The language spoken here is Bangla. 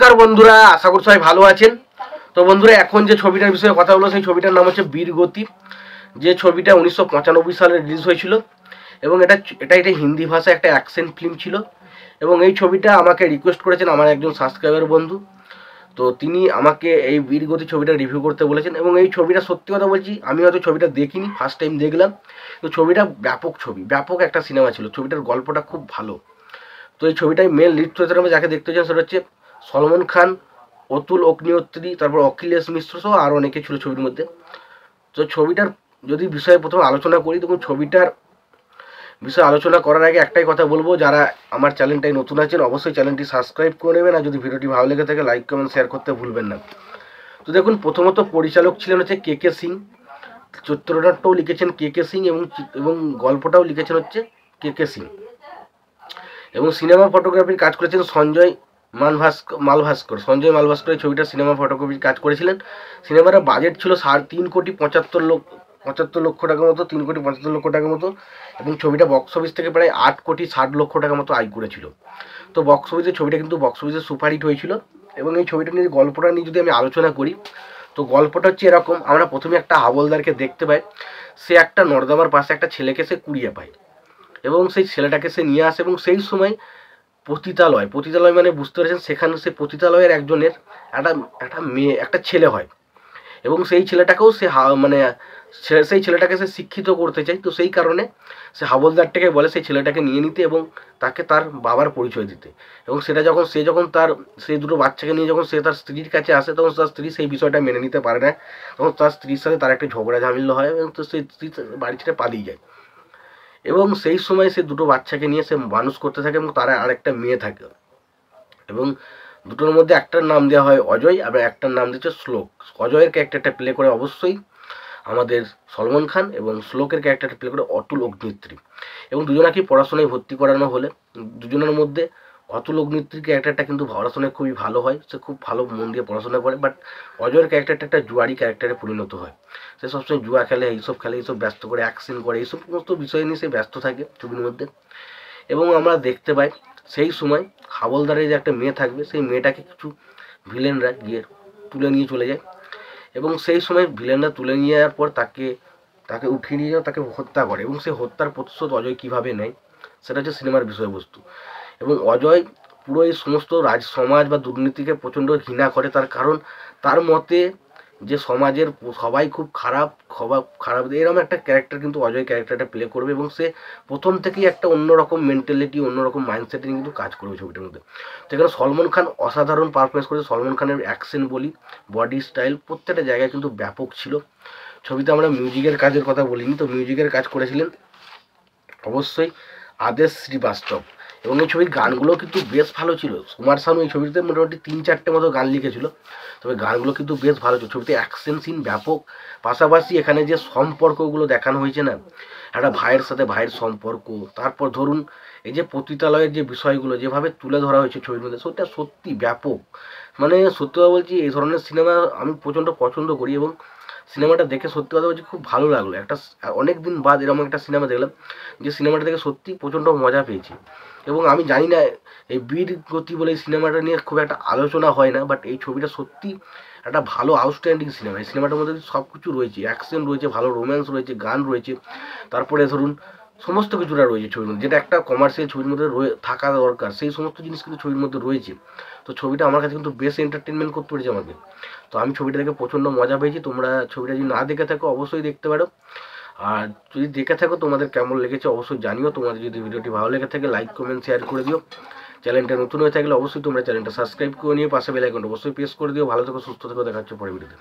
নমস্কার বন্ধুরা, আশা করি সবাই ভালো আছেন। তো বন্ধুরা, এখন যে ছবিটার বিষয়ে কথা হলো, সেই ছবিটার নাম হচ্ছে বীরগতি। যে ছবিটা 1995 সালে রিলিজ হয়েছিল এবং এটা হিন্দি ভাষা একটা অ্যাকশন ফিল্ম ছিল। এবং এই ছবিটা আমাকে রিকোয়েস্ট করেছেন আমার একজন সাবস্ক্রাইবার বন্ধু। তো তিনি আমাকে এই বীরগতি ছবিটা রিভিউ করতে বলেছেন এবং এই ছবিটা সত্যি কথা বলছি, আমি হয়তো ছবিটা দেখিনি, ফার্স্ট টাইম দেখলাম। তো ছবিটা ব্যাপক একটা সিনেমা ছিল। ছবিটার গল্পটা খুব ভালো। তো এই ছবিটায় মেন লিড চরিত্রে যাকে দেখতে চান সেটা হচ্ছে সলমন খান, অতুল অগ্নিহোত্রী, তারপর অখিলেশ মিশ্র সহ আরও অনেকে ছিল ছবির মধ্যে। তো ছবিটার যদি বিষয়ে প্রথমে আলোচনা করি, তখন ছবিটার বিষয়ে আলোচনা করার আগে একটাই কথা বলবো, যারা আমার চ্যানেলটাই নতুন আছেন অবশ্যই চ্যানেলটি সাবস্ক্রাইব করে নেবেন, আর যদি ভিডিওটি ভালো লেগে থাকে লাইক কমেন্ট শেয়ার করতে ভুলবেন না। তো দেখুন, প্রথমত পরিচালক ছিলেন হচ্ছে কে সিং, চিত্রনাট্যও লিখেছেন কে সিং এবং গল্পটাও লিখেছেন হচ্ছে কে সিং। এবং সিনেমা ফটোগ্রাফির কাজ করেছেন সঞ্জয় মালভাস্কর এই ছবিটা সিনেমা ফটোগ্রাফির কাজ করেছিলেন। সিনেমার বাজেট ছিল 3,75 লক্ষ টাকার মতো, 3,75 লক্ষ টাকার মতো। এবং ছবিটা বক্স অফিস থেকে প্রায় 8,60 লক্ষ টাকার মতো আয় করেছিল। তো ছবিটা কিন্তু বক্স অফিসে সুপারহিট হয়েছিল। এবং এই ছবিটা নিয়ে গল্পটা নিয়ে যদি আমি আলোচনা করি, তো গল্পটা হচ্ছে এরকম: আমরা প্রথমে একটা হাবলদারকে দেখতে পাই। সে একটা নর্দমার পাশে একটা ছেলেকে সে কুড়িয়ে পায় এবং সেই ছেলেটাকে সে নিয়ে আসে। এবং সেই সময় পতিতালয় মানে বুঝতে পেরেছেন, সেখানে সে পতিতালয়ের একজনের একটা ছেলে হয় এবং সেই ছেলেটাকেও সেই ছেলেটাকে সে শিক্ষিত করতে চায়। তো সেই কারণে সে হাবলদারটাকে বলে সেই ছেলেটাকে নিয়ে নিতে এবং তাকে তার বাবার পরিচয় দিতে। এবং সেই দুটো বাচ্চাকে নিয়ে যখন সে তার স্ত্রীর কাছে আসে, তখন তার স্ত্রী সেই বিষয়টা মেনে নিতে পারে না। তখন তার স্ত্রীর সাথে তার একটা ঝগড়া ঝামেলা হয় এবং তো সেই স্ত্রী বাড়ি ছেড়ে পালিয়ে যায়। এবং সেই সময় সে দুটো বাচ্চাকে নিয়ে সে মানুষ করতে থাকে এবং তার আরেকটা মেয়ে থাকে। এবং দুটোর মধ্যে একটার নাম দেওয়া হয় অজয়, আবার একটার নাম দিচ্ছে শ্লোক। অজয়ের ক্যারেক্টারটা প্লে করে অবশ্যই আমাদের সলমন খান এবং শ্লোকের ক্যারেক্টারটা প্লে করে অতুল অগ্নিহোত্রী। এবং দুজনাকেই পড়াশোনায় ভর্তি করানো হলে দুজনের মধ্যে অতুল অগ্নিহোত্রীর ক্যারেক্টারটা কিন্তু পড়াশোনায় খুবই ভালো হয়, সে খুব ভালো মন দিয়ে পড়াশোনা করে। বাট অজয়ের ক্যারেক্টারটা একটা জুয়ারি ক্যারেক্টারে পরিণত হয়। সে সবসময় জুয়া খেলে, এইসব ব্যস্ত করে, অ্যাকশন করে, এইসব সমস্ত বিষয় নিয়ে সে ব্যস্ত থাকে ছবির মধ্যে। এবং আমরা দেখতে পাই সেই সময় হাবলদারের যে একটা মেয়ে থাকবে, সেই মেয়েটাকে কিছু ভিলেনরা গিয়ে তুলে নিয়ে চলে যায়। এবং সেই সময় ভিলেনরা তুলে নিয়ে যাওয়ার পর তাকে উঠিয়ে নিয়ে যাওয়া, তাকে হত্যা করে। এবং সেই হত্যার প্রতিশোধ অজয় কীভাবে নেয় সেটা হচ্ছে সিনেমার বিষয়বস্তু। এবং অজয় পুরো এই সমস্ত সমাজ বা দুর্নীতিকে প্রচণ্ড ঘৃণা করে, তার কারণ তার মতে যে সমাজের সবাই খুব খারাপ এরকম একটা ক্যারেক্টার কিন্তু অজয় ক্যারেক্টারটা প্লে করবে। এবং সে প্রথম থেকেই একটা অন্যরকম মেন্টালিটি, অন্যরকম মাইন্ডসেটে কিন্তু কাজ করবে ছবিটার মধ্যে। সেখানে সলমন খান অসাধারণ পারফরমেন্স করেছে। সলমন খানের অ্যাকশন বলি, বডি স্টাইল, প্রত্যেকটা জায়গায় কিন্তু ব্যাপক ছিল। ছবিতে আমরা মিউজিকের কাজের কথা বলিনি, তো মিউজিকের কাজ করেছিলেন অবশ্যই আদেশ শ্রীবাস্তব। এবং এই ছবির গানগুলো কিন্তু বেশ ভালো ছিল। কুমার শানু এই ছবিতে মোটামুটি 3-4টে মতো গান লিখেছিল, তবে গানগুলো কিন্তু বেশ ভালো ছিল। ছবিতে অ্যাকশন সিন ব্যাপক, পাশাপাশি এখানে যে সম্পর্কগুলো দেখানো হয়েছে না, একটা ভাইয়ের সাথে ভাইয়ের সম্পর্ক, তারপর ধরুন এই যে পতিতালয়ের যে বিষয়গুলো যেভাবে তুলে ধরা হয়েছে ছবির মধ্যে, সেটা সত্যি ব্যাপক। মানে সত্যি কথা বলছি, এই ধরনের সিনেমা আমি প্রচণ্ড পছন্দ করি এবং সিনেমাটা দেখে সত্যি কথা বলছি খুব ভালো লাগলো। অনেক দিন বাদ এরকম একটা সিনেমা দেখলাম, যে সিনেমাটা দেখে সত্যি প্রচণ্ড মজা পেয়েছি। এবং আমি জানি না এই বীরগতি বলে এই সিনেমাটা নিয়ে খুব একটা আলোচনা হয় না, বাট এই ছবিটা সত্যি একটা ভালো আউটস্ট্যান্ডিং সিনেমা। এই সিনেমাটার মধ্যে সব কিছু রয়েছে, অ্যাকশন রয়েছে, ভালো রোম্যান্স রয়েছে, গান রয়েছে, তারপরে ধরুন সমস্ত কিছুটা রয়েছে ছবির মধ্যে, যেটা একটা কমার্শিয়াল ছবির মধ্যে থাকা দরকার, সেই সমস্ত জিনিস কিন্তু ছবির মধ্যে রয়েছে। তো ছবিটা আমার কাছে কিন্তু বেশ এন্টারটেনমেন্ট করতে পেরেছে আমাকে। তো আমি ছবিটা দেখে প্রচণ্ড মজা পেয়েছি। তোমরা ছবিটা যদি না দেখে থাকো অবশ্যই দেখতে পারো, আর যদি দেখে থাকো তোমাদের কেমন লেগেছে অবশ্যই জানিও। তোমাদের যদি ভিডিওটি ভালো লেগে থাকে লাইক কমেন্ট শেয়ার করে দিও। চ্যানেলটা নতুন হয়ে থাকলে অবশ্যই তোমরা চ্যানেলটা সাবস্ক্রাইব করে নিও, পাশে বেল আইকনটা অবশ্যই প্রেস করে দিও। ভালো থেকো, সুস্থ থেকো, দেখা হচ্ছে পরের ভিডিওতে।